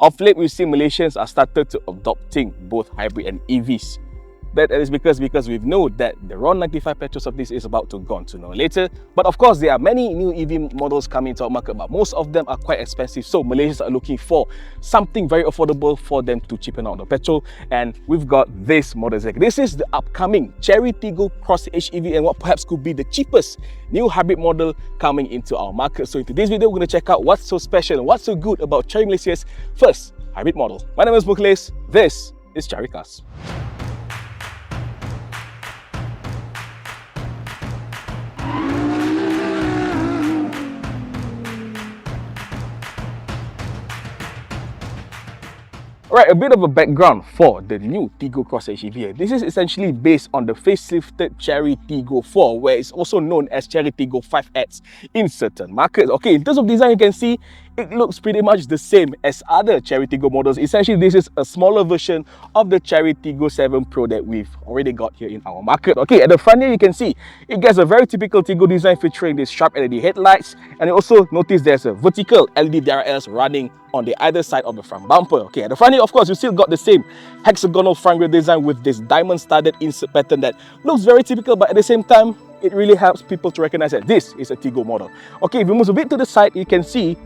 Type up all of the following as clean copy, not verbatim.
Of late, we've seen Malaysians are started to adopting both hybrid and EVs. That is because we know that the raw 95 petrols of this is about to go on to know later. But of course, there are many new EV models coming to our market, but most of them are quite expensive. So Malaysians are looking for something very affordable for them to cheapen out the petrol. And we've got this model. This is the upcoming Chery Tiggo Cross HEV, and what perhaps could be the cheapest new hybrid model coming into our market. So in today's video, we're going to check out what's so special and what's so good about Chery Malaysia's first hybrid model. My name is Mukles. This is Caricarz. Alright, a bit of a background for the new Tiggo Cross HEV. This is essentially based on the facelifted Chery Tiggo 4, where it's also known as Chery Tiggo 5X in certain markets. Okay, in terms of design, you can see it looks pretty much the same as other Chery Tiggo models. Essentially, this is a smaller version of the Chery Tiggo 7 Pro that we've already got here in our market. Okay, at the front here, you can see it gets a very typical Tiggo design featuring these sharp LED headlights, and you also notice there's a vertical LED DRLs running on the either side of the front bumper. Okay, at the front here, of course, you still got the same hexagonal front grille design with this diamond-studded insert pattern that looks very typical, but at the same time, it really helps people to recognize that this is a Tiggo model. Okay, if you move a bit to the side, you can see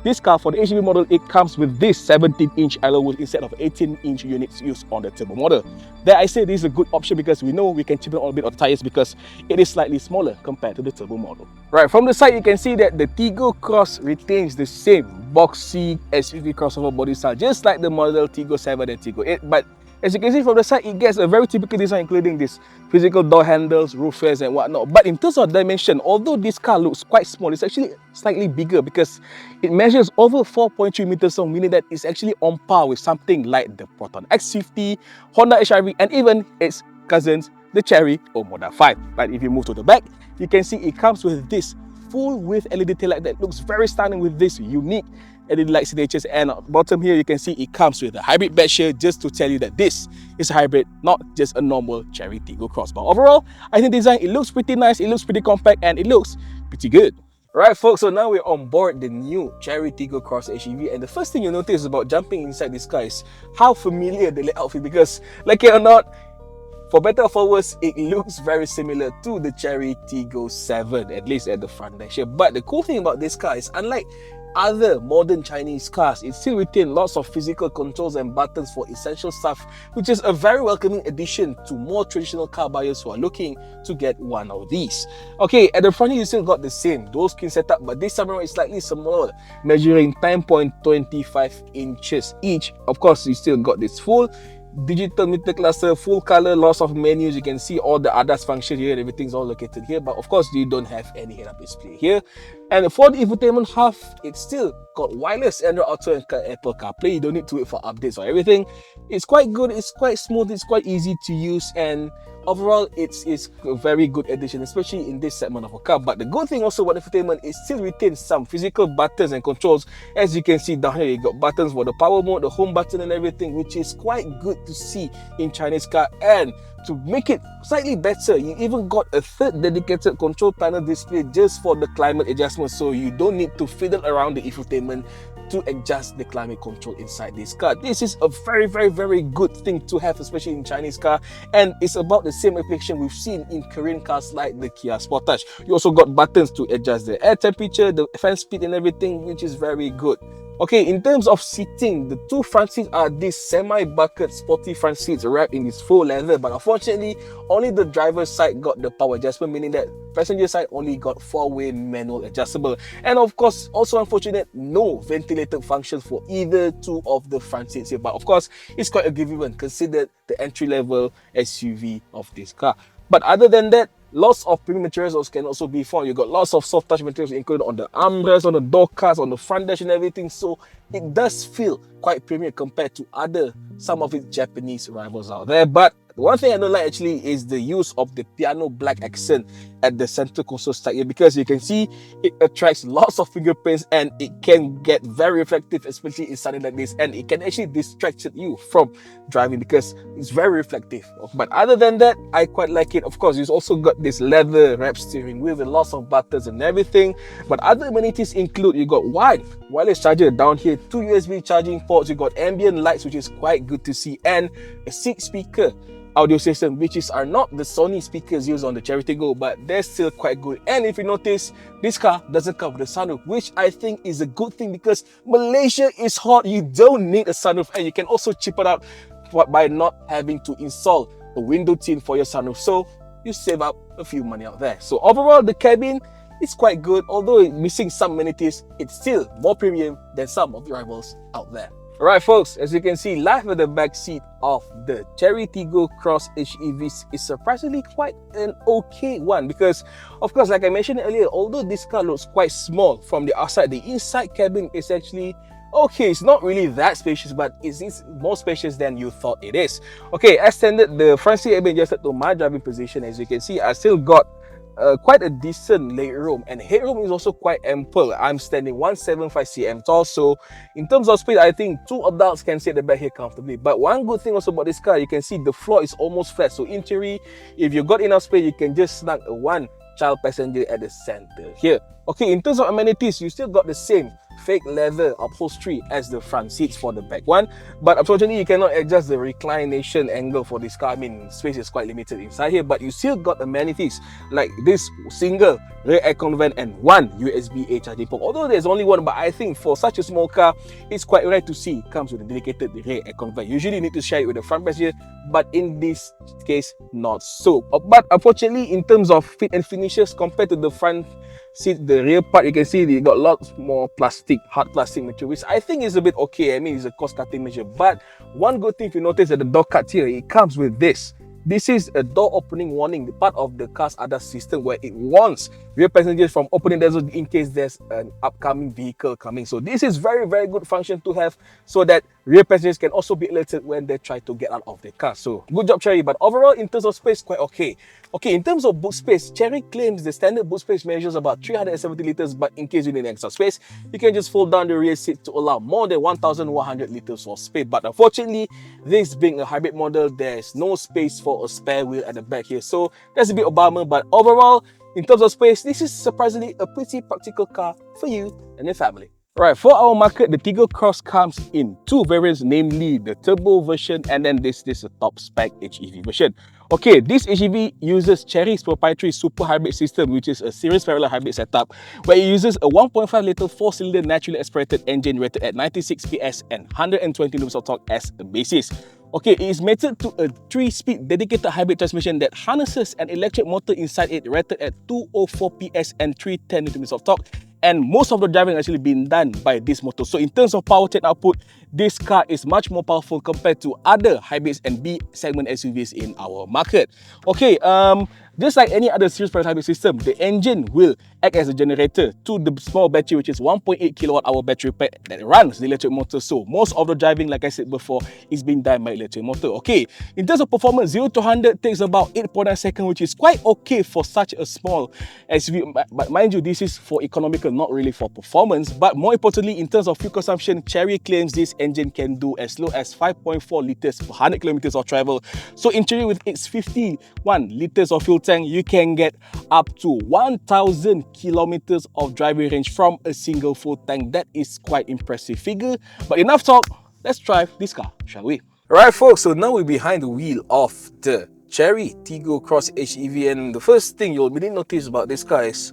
this car for the HEV model, it comes with this 17-inch alloy wheels instead of 18-inch units used on the turbo model. There I say this is a good option because we know we can chip in a bit of the tires because it is slightly smaller compared to the turbo model. Right, from the side you can see that the Tiggo Cross retains the same boxy SUV crossover body style, just like the model Tiggo 7 and Tiggo 8, but as you can see from the side, it gets a very typical design, including this physical door handles, roof rails and whatnot. But in terms of dimension, although this car looks quite small, it's actually slightly bigger because it measures over 4.3 meters long, meaning that it's actually on par with something like the Proton X50, Honda HRV, and even its cousins, the Chery Omoda 5. But if you move to the back, you can see it comes with this full width LED taillight that looks very stunning with this unique LED light signatures, and at the bottom here you can see it comes with a hybrid badge here just to tell you that this is a hybrid, not just a normal Chery Tiggo Cross. But overall, I think the design, it looks pretty nice, it looks pretty compact, and it looks pretty good. Right folks, so now we're on board the new Chery Tiggo Cross HEV, and the first thing you notice about jumping inside this car is how familiar the layout feels, because like it or not, for better or for worse, it looks very similar to the Chery Tiggo 7, at least at the front dash here. But the cool thing about this car is, unlike other modern Chinese cars, it still retains lots of physical controls and buttons for essential stuff, which is a very welcoming addition to more traditional car buyers who are looking to get one of these. Okay, at the front you still got the same dual screen setup, but this time around is slightly smaller, measuring 10.25 inches each. Of course, you still got this full digital meter cluster, full color, lots of menus. You can see all the ADAS function here, everything's all located here, but of course you don't have any head-up display here. And for the infotainment half, it's still got wireless Android Auto and Apple CarPlay. You don't need to wait for updates or everything. It's quite good, it's quite smooth, it's quite easy to use, and overall it's a very good addition, especially in this segment of a car. But the good thing also about the infotainment, it still retains some physical buttons and controls. As you can see down here, you got buttons for the power mode, the home button and everything, which is quite good to see in Chinese car. And to make it slightly better, you even got a third dedicated control panel display just for the climate adjustment, so you don't need to fiddle around the infotainment to adjust the climate control inside this car. This is a very, very, very good thing to have, especially in Chinese car, and it's about the same application we've seen in Korean cars like the Kia Sportage. You also got buttons to adjust the air temperature, the fan speed and everything, which is very good. Okay, in terms of seating, the two front seats are these semi-bucket sporty front seats wrapped in this faux leather, but unfortunately only the driver's side got the power adjustment, meaning that passenger side only got 4-way manual adjustable. And of course, also unfortunate, no ventilated functions for either two of the front seats here, but of course it's quite a given considered the entry-level SUV of this car. But other than that, lots of premium materials can also be found. You got lots of soft touch materials included on the armrest, on the door cards, on the front dash and everything. So it does feel quite premium compared to some of its Japanese rivals out there. But The one thing I don't like actually is the use of the piano black accent at the center console stack here, because you can see it attracts lots of fingerprints and it can get very reflective, especially in sunny like this, and it can actually distract you from driving because it's very reflective. But other than that, I quite like it. Of course, you've also got this leather wrap steering wheel with lots of buttons and everything, but other amenities include you got wireless charger down here 2 USB charging ports, you got ambient lights, which is quite good to see, and a 6-speaker audio system, which are not the Sony speakers used on the Chery Tiggo, but they're still quite good. And if you notice, this car doesn't come with a sunroof, which I think is a good thing because Malaysia is hot. You don't need a sunroof, and you can also chip it out by not having to install a window tint for your sunroof, so you save up a few money out there. So overall, the cabin is quite good. Although it's missing some amenities, it's still more premium than some of the rivals out there. Alright folks, as you can see, life at the back seat of the Chery Tiggo Cross HEV is surprisingly quite an okay one, because of course, like I mentioned earlier, although this car looks quite small from the outside, the inside cabin is actually okay. It's not really that spacious, but it's more spacious than you thought it is. Okay, as standard, the front seat has been adjusted to my driving position. As you can see, I still got quite a decent legroom, and headroom is also quite ample. I'm standing 175 cm tall, so in terms of space, I think 2 adults can sit at the back here comfortably. But one good thing also about this car, you can see the floor is almost flat, so in theory, if you got enough space, you can just snug one child passenger at the center here. Okay, in terms of amenities, you still got the same fake leather upholstery as the front seats for the back one, but unfortunately you cannot adjust the reclination angle for this car. I mean, space is quite limited inside here, but you still got amenities like this single rear aircon vent and one USB-A charging port. Although there's only one, but I think for such a small car, it's quite rare to see it comes with a dedicated rear aircon vent. Usually you need to share it with the front passenger, but in this case, not so. But unfortunately, in terms of fit and finishes compared to the front seat, the rear part, you can see they got lots more plastic, hard plastic material, which I think is a bit okay. I mean, it's a cost-cutting measure. But one good thing, if you notice that the door cuts here, it comes with this. This is a door opening warning, the part of the car's ADAS system where it warns rear passengers from opening the door in case there's an upcoming vehicle coming. So this is very, very good function to have, so that rear passengers can also be alerted when they try to get out of their car. So good job, Chery. But overall, in terms of space, quite okay. Okay, in terms of boot space, Chery claims the standard boot space measures about 370 liters, but in case you need extra space, you can just fold down the rear seat to allow more than 1,100 liters of space. But unfortunately, this being a hybrid model, there's no space for a spare wheel at the back here, so that's a bit of a bummer. But overall, in terms of space, this is surprisingly a pretty practical car for you and your family. Right, for our market, the Tiggo Cross comes in 2 variants, namely the turbo version and then this is a top spec HEV version. Okay, this HEV uses Chery's proprietary super hybrid system, which is a series parallel hybrid setup where it uses a 1.5 litre 4-cylinder naturally aspirated engine rated at 96 PS and 120 Nm of torque as a basis. Okay, it is mated to a 3-speed dedicated hybrid transmission that harnesses an electric motor inside it rated at 204 PS and 310 Nm of torque. And most of the driving actually been done by this motor. So in terms of powertrain output, this car is much more powerful compared to other hybrids and B segment SUVs in our market. Okay, just like any other series parallel hybrid system, the engine will act as a generator to the small battery, which is 1.8 kWh battery pack that runs the electric motor. So most of the driving, like I said before, is being done by electric motor. Okay, in terms of performance, 0 to 100 takes about 8.9 seconds, which is quite okay for such a small SUV. But mind you, this is for economical, not really for performance. But more importantly, in terms of fuel consumption, Chery claims this engine can do as low as 5.4 liters per 100 kilometers of travel. So in theory, with its 51 liters of fuel tank, you can get up to 1,000 kilometers of driving range from a single full tank. That is quite impressive figure. But enough talk, let's drive this car, shall we? Alright folks, so now we're behind the wheel of the Chery Tiggo Cross HEV, and the first thing you'll immediately notice about this car is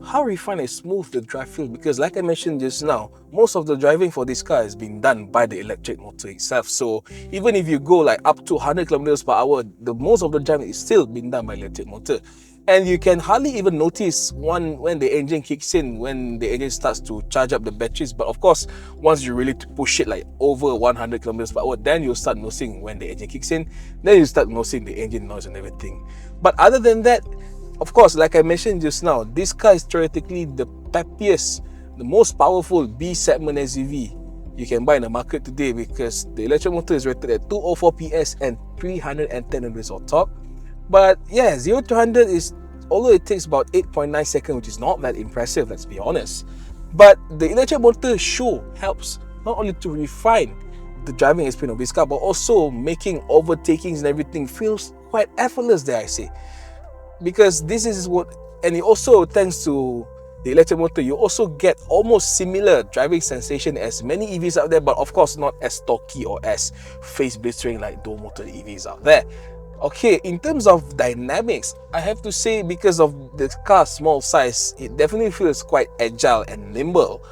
how refined and smooth the drive feels, because like I mentioned just now, most of the driving for this car has been done by the electric motor itself. So even if you go like up to 100 kilometers per hour, the most of the driving is still being done by electric motor. And you can hardly even notice when the engine kicks in, when the engine starts to charge up the batteries. But of course, once you really push it like over 100 kilometers per hour, then you'll start noticing when the engine kicks in. Then you start noticing the engine noise and everything. But other than that, of course, like I mentioned just now, this car is theoretically the peppiest, the most powerful B segment SUV you can buy in the market today, because the electric motor is rated at 204 PS and 310 Nm of torque. But yeah, 0 to 100 is, although it takes about 8.9 seconds, which is not that impressive, let's be honest. But the electric motor sure helps not only to refine the driving experience of this car, but also making overtakings and everything feels quite effortless, dare I say. Because this is what, and it also tends to the electric motor, you also get almost similar driving sensation as many EVs out there, but of course not as torquey or as face blistering like dual motor EVs out there. Okay, in terms of dynamics, I have to say, because of the car's small size, it definitely feels quite agile and nimble.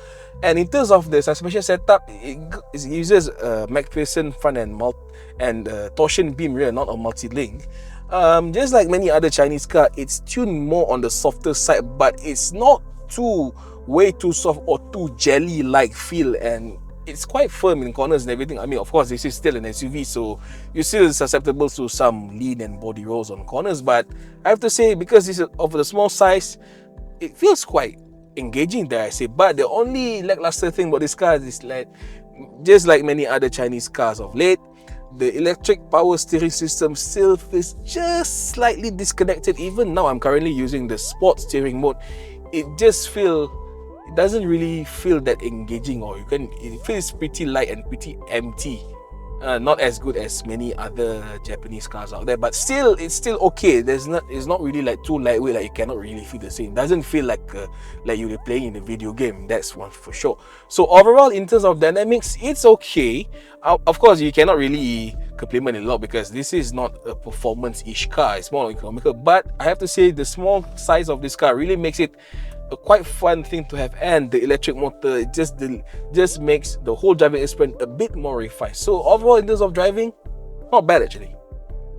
And in terms of the suspension setup, it uses a McPherson front and torsion beam rear, not a multi-link. Just like many other Chinese cars, it's tuned more on the softer side, but it's not way too soft or too jelly-like feel, and it's quite firm in corners and everything. I mean, of course, this is still an SUV, so you're still susceptible to some lean and body rolls on corners, but I have to say, because this is of the small size, it feels quite engaging, dare I say. But the only lackluster thing about this car is that, just like many other Chinese cars of late, the electric power steering system still feels just slightly disconnected. Even now, I'm currently using the sport steering mode. It doesn't really feel that engaging, or it feels pretty light and pretty empty. Not as good as many other Japanese cars out there, but still, it's still okay. It's not really like too lightweight, like you cannot really feel the same. It doesn't feel like you're playing in a video game, that's one for sure. So overall, in terms of dynamics, it's okay. Of course, you cannot really compliment it a lot because this is not a performance-ish car, it's more economical. But I have to say, the small size of this car really makes it a quite fun thing to have, and the electric motor just makes the whole driving experience a bit more refined. So overall, in terms of driving, not bad actually.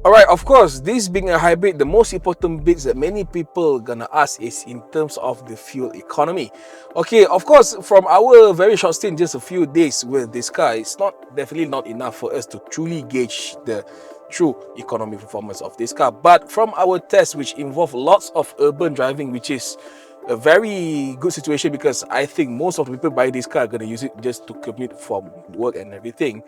Alright, of course, this being a hybrid, the most important bits that many people gonna ask is in terms of the fuel economy. Okay, of course, from our very short stint, just a few days with this car, it's definitely not enough for us to truly gauge the true economic performance of this car. But from our tests, which involve lots of urban driving, which is a very good situation, because I think most of the people buying this car are going to use it just to commute from work and everything.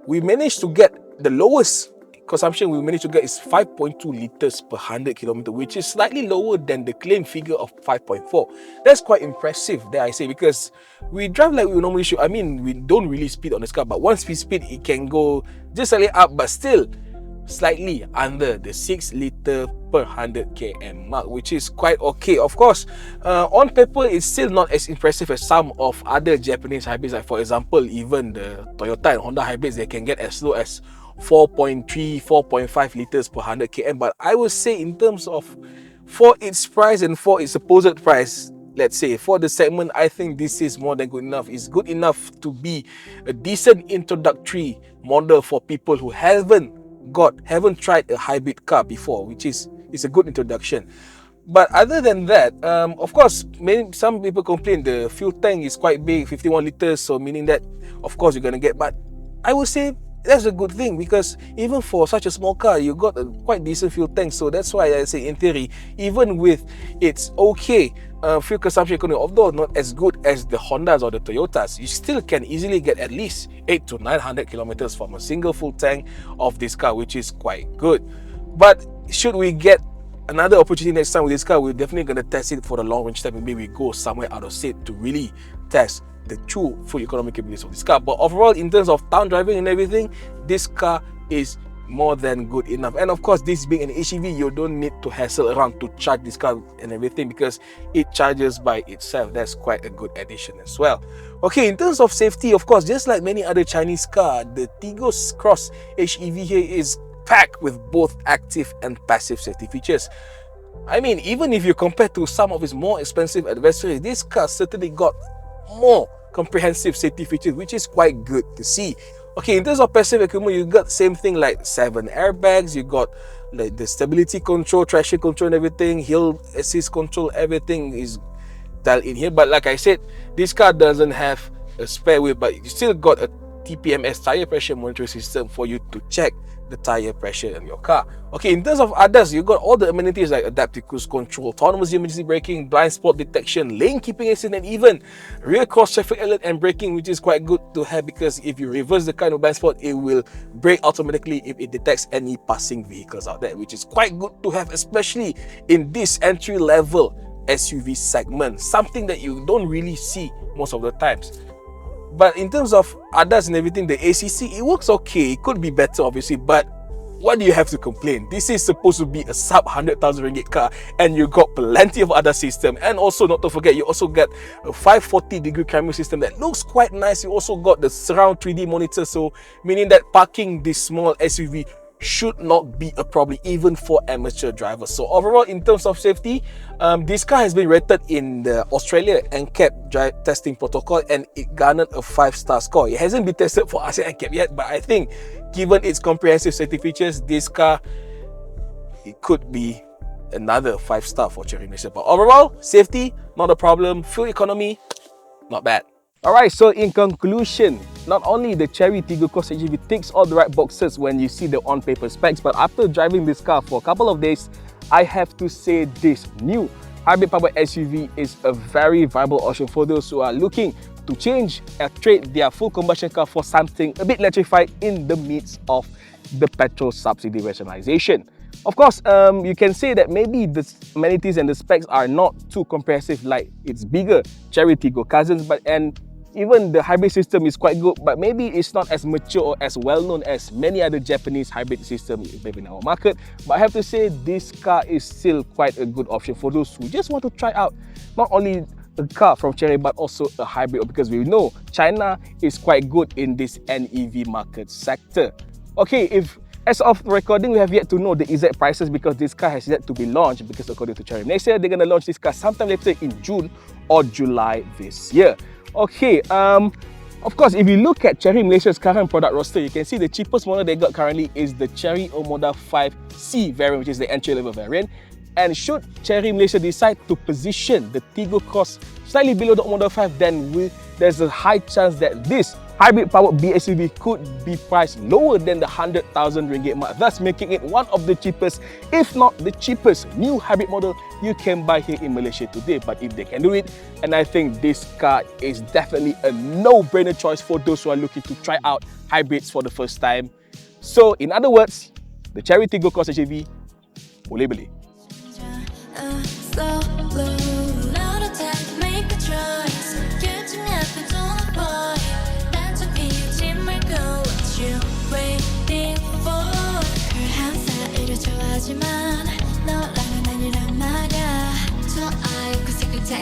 We managed to get the lowest consumption we managed to get is 5.2 liters per 100 kilometer, which is slightly lower than the claim figure of 5.4. That's quite impressive, dare I say, because we drive like we normally should. I mean, we don't really speed on this car, but once we speed, it can go just slightly up, but still slightly under the 6 liter per 100 km mark, which is quite okay. Of course, on paper, it's still not as impressive as some of other Japanese hybrids, like for example, even the Toyota and Honda hybrids. They can get as low as 4.3, 4.5 liters per 100 km. But I would say, in terms of for its price and for its supposed price, let's say for the segment, I think this is more than good enough. It's good enough to be a decent introductory model for people who haven't tried a hybrid car before, which is a good introduction. But other than that, of course, some people complain the fuel tank is quite big, 51 liters, so meaning that of course you're gonna get, but I would say that's a good thing, because even for such a small car, you got a quite decent fuel tank. So that's why I say, in theory, even with its okay fuel consumption economy, although not as good as the Hondas or the Toyotas, you still can easily get at least 800 to 900 kilometers from a single full tank of this car, which is quite good. But should we get another opportunity next time with this car, we're definitely going to test it for the long range time. Maybe we go somewhere out of state to really test the true full economic capabilities of this car. But overall, in terms of town driving and everything, this car is more than good enough. And of course, this being an HEV, you don't need to hassle around to charge this car and everything, because it charges by itself. That's quite a good addition as well. Okay, in terms of safety, of course, just like many other Chinese cars, the Tiggo Cross HEV here is packed with both active and passive safety features. I mean, even if you compare to some of its more expensive adversaries, this car certainly got more comprehensive safety features, which is quite good to see. Okay, in terms of passive equipment, you got same thing like 7 airbags, you got like the stability control, traction control and everything, hill assist control, everything is dialed in here. But like I said, this car doesn't have a spare wheel, but you still got a TPMS tire pressure monitoring system for you to check the tire pressure in your car. Okay, in terms of others, you got all the amenities like adaptive cruise control, autonomous emergency braking, blind spot detection, lane keeping assist, and even rear cross traffic alert and braking, which is quite good to have, because if you reverse the car in a blind spot, it will brake automatically if it detects any passing vehicles out there, which is quite good to have, especially in this entry level SUV segment, something that you don't really see most of the times. But in terms of ADAS and everything, the ACC, it works okay. It could be better, obviously, but what do you have to complain? This is supposed to be a sub 100,000 ringgit car, and you got plenty of other system. And also, not to forget, you also get a 540-degree camera system that looks quite nice. You also got the surround 3D monitor, so meaning that parking this small SUV should not be a problem even for amateur drivers. So overall, in terms of safety, this car has been rated in the Australia NCAP drive testing protocol, and it garnered a 5-star score. It hasn't been tested for ASEAN NCAP yet, but I think given its comprehensive safety features, this car, it could be another 5-star for Chery Malaysia. But overall, safety, not a problem. Fuel economy, not bad. Alright, so in conclusion, not only the Chery Tiggo Cross HEV ticks all the right boxes when you see the on-paper specs, but after driving this car for a couple of days, I have to say this new hybrid-powered SUV is a very viable option for those who are looking to change or trade their full combustion car for something a bit electrified in the midst of the petrol subsidy rationalization. Of course, you can say that maybe the amenities and the specs are not too comprehensive like its bigger Chery Tiggo cousins, and even the hybrid system is quite good, but maybe it's not as mature or as well known as many other Japanese hybrid systems in our market. But I have to say, this car is still quite a good option for those who just want to try out not only a car from Chery but also a hybrid, because we know China is quite good in this NEV market sector. Okay, as of recording, we have yet to know the exact prices because this car has yet to be launched, because according to Chery Malaysia, they're going to launch this car sometime later in June or July this year. Okay, of course, if you look at Chery Malaysia's current product roster, you can see the cheapest model they got currently is the Chery Omoda 5C variant, which is the entry-level variant. And should Chery Malaysia decide to position the Tiggo Cross slightly below the Omoda 5, then there's a high chance that this hybrid-powered BSUV could be priced lower than the 100,000 ringgit mark, thus making it one of the cheapest, if not the cheapest, new hybrid model you can buy here in Malaysia today. But if they can do it, and I think this car is definitely a no-brainer choice for those who are looking to try out hybrids for the first time. So, in other words, the Chery Tiggo Cross HEV, boleh beli. 하지만 너랑은 아니란 말야 더 알고 생각해